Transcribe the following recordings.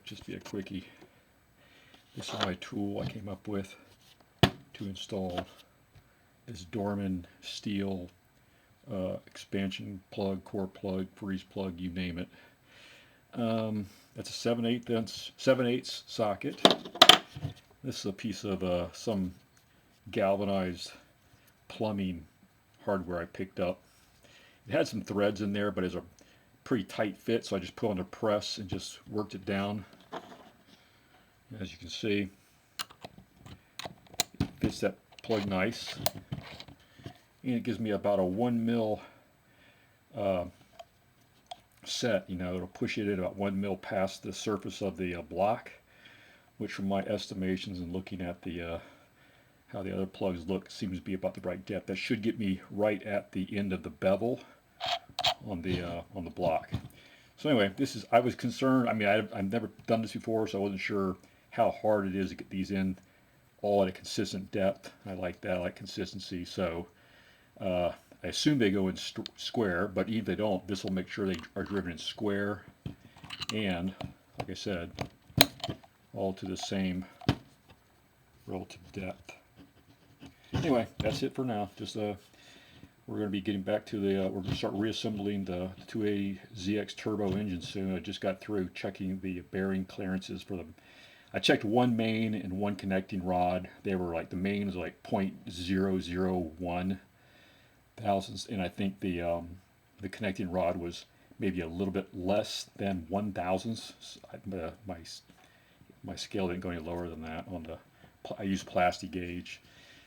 just be a quickie. This is my tool I came up with to install this Dorman steel expansion plug, core plug, freeze plug, you name it. That's a 7/8 socket. This is a piece of some galvanized plumbing hardware I picked up. It had some threads in there, but it's a pretty tight fit, so I just put on the press and just worked it down. As you can see, it fits that plug nice, and it gives me about a 1 mil set. You know, it'll push it in about 1 mil past the surface of the block, which from my estimations and looking at the how the other plugs look, seems to be about the right depth. That should get me right at the end of the bevel on the block. So anyway, I was concerned. I mean, I've never done this before, so I wasn't sure how hard it is to get these in all at a consistent depth. I like that. I like consistency. So I assume they go in square, but even if they don't, this will make sure they are driven in square and, like I said, all to the same relative depth. Anyway, that's it for now. Just we're going to be getting back to we're going to start reassembling the 280ZX turbo engine soon. I just got through checking the bearing clearances for them. I checked one main and one connecting rod. They were like, the main was like 0.001 thousandths, and I think the connecting rod was maybe a little bit less than 1 thousandths. My scale didn't go any lower than that on the. I used plastic gauge,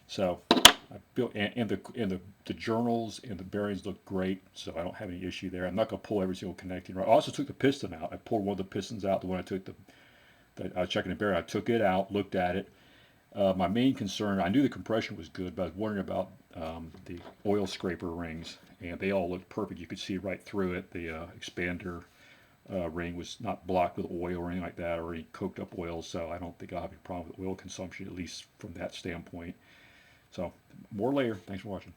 so I built and the journals and the bearings look great, so I don't have any issue there. I'm not going to pull every single connecting rod. I also took the piston out. I pulled one of the pistons out. The one I took I was checking the bearing. I took it out, looked at it. My main concern, I knew the compression was good, but I was wondering about the oil scraper rings, and they all looked perfect. You could see right through it. The expander ring was not blocked with oil or anything like that, or any coked up oil, so I don't think I'll have a problem with oil consumption, at least from that standpoint. So, more later. Thanks for watching.